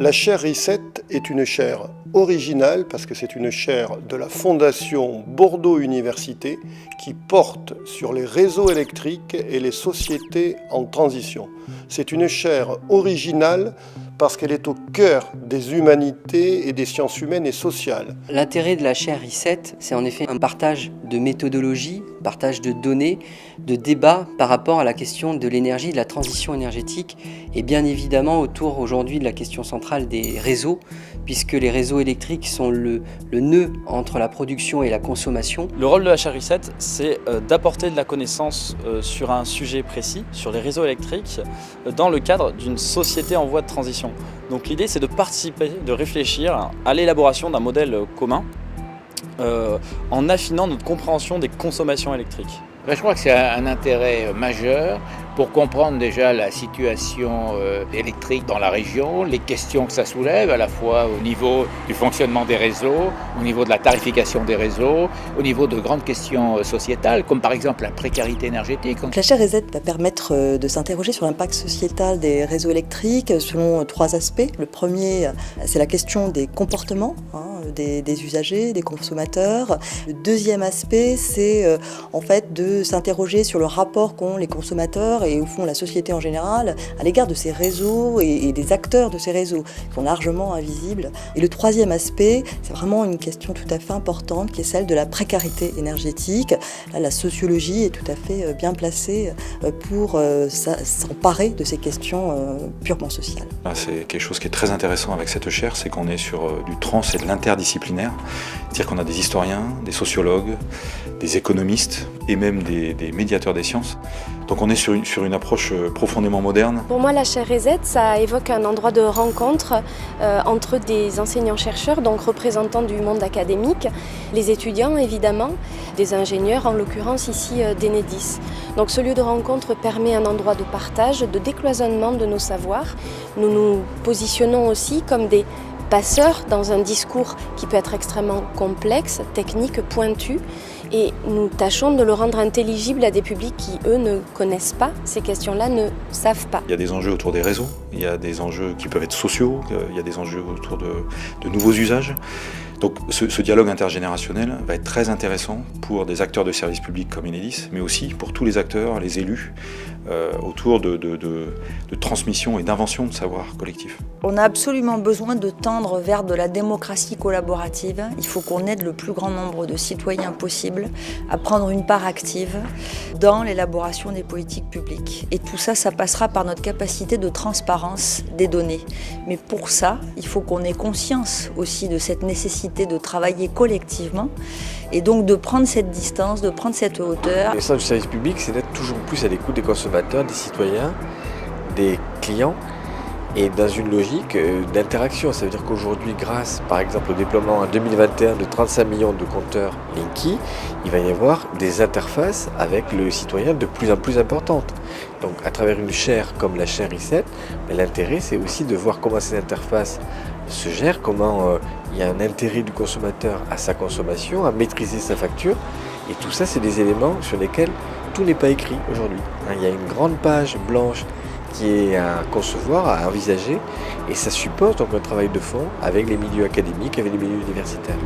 La chaire Reset est une chaire originale parce que c'est une chaire de la Fondation Bordeaux Université qui porte sur les réseaux électriques et les sociétés en transition. C'est une chaire originale parce qu'elle est au cœur des humanités et des sciences humaines et sociales. L'intérêt de la chaire Reset, c'est en effet un partage de méthodologie, partage de données, de débats par rapport à la question de l'énergie, de la transition énergétique et bien évidemment autour aujourd'hui de la question centrale des réseaux, puisque les réseaux électriques sont le nœud entre la production et la consommation. Le rôle de la chaire Reset, c'est d'apporter de la connaissance sur un sujet précis, sur les réseaux électriques, dans le cadre d'une société en voie de transition. Donc l'idée, c'est de participer, de réfléchir à l'élaboration d'un modèle commun en affinant notre compréhension des consommations électriques. Je crois que c'est un intérêt majeur pour comprendre déjà la situation électrique dans la région, les questions que ça soulève à la fois au niveau du fonctionnement des réseaux, au niveau de la tarification des réseaux, au niveau de grandes questions sociétales, comme par exemple la précarité énergétique. La chaire Reset va permettre de s'interroger sur l'impact sociétal des réseaux électriques selon 3 aspects. Le premier, c'est la question des comportements des usagers, des consommateurs. Le deuxième aspect, c'est en fait de s'interroger sur le rapport qu'ont les consommateurs et au fond la société en général à l'égard de ces réseaux et des acteurs de ces réseaux qui sont largement invisibles. Et le troisième aspect, c'est vraiment une question tout à fait importante qui est celle de la précarité énergétique. Là, la sociologie est tout à fait bien placée pour s'emparer de ces questions purement sociales. C'est quelque chose qui est très intéressant avec cette chaire, c'est qu'on est sur du trans et de l'interdisciplinaire. C'est-à-dire qu'on a des historiens, des sociologues, des économistes et même des médiateurs des sciences. Donc on est sur une approche profondément moderne. Pour moi, la chaire Reset, ça évoque un endroit de rencontre entre des enseignants-chercheurs, donc représentants du monde académique, les étudiants évidemment, des ingénieurs, en l'occurrence ici d'Enedis. Donc ce lieu de rencontre permet un endroit de partage, de décloisonnement de nos savoirs. Nous nous positionnons aussi comme des passeurs dans un discours qui peut être extrêmement complexe, technique, pointu. Et nous tâchons de le rendre intelligible à des publics qui, eux, ne connaissent pas ces questions-là, ne savent pas. Il y a des enjeux autour des réseaux, il y a des enjeux qui peuvent être sociaux, il y a des enjeux autour de nouveaux usages. Donc ce dialogue intergénérationnel va être très intéressant pour des acteurs de services publics comme Enedis, mais aussi pour tous les acteurs, les élus, autour de transmission et d'invention de savoir collectif. On a absolument besoin de tendre vers de la démocratie collaborative. Il faut qu'on aide le plus grand nombre de citoyens possible à prendre une part active dans l'élaboration des politiques publiques. Et tout ça, ça passera par notre capacité de transparence des données. Mais pour ça, il faut qu'on ait conscience aussi de cette nécessité de travailler collectivement et donc de prendre cette distance, de prendre cette hauteur. L'essence du service public, c'est d'être toujours plus à l'écoute des consommateurs, des citoyens, des clients et dans une logique d'interaction. Ça veut dire qu'aujourd'hui, grâce par exemple au déploiement en 2021 de 35 millions de compteurs Linky, il va y avoir des interfaces avec le citoyen de plus en plus importantes. Donc à travers une chaire comme la chaire Reset, l'intérêt c'est aussi de voir comment ces interfaces se gèrent, comment il y a un intérêt du consommateur à sa consommation, à maîtriser sa facture. Et tout ça, c'est des éléments sur lesquels tout n'est pas écrit aujourd'hui. Il y a une grande page blanche qui est à concevoir, à envisager, et ça suppose donc un travail de fond avec les milieux académiques, avec les milieux universitaires.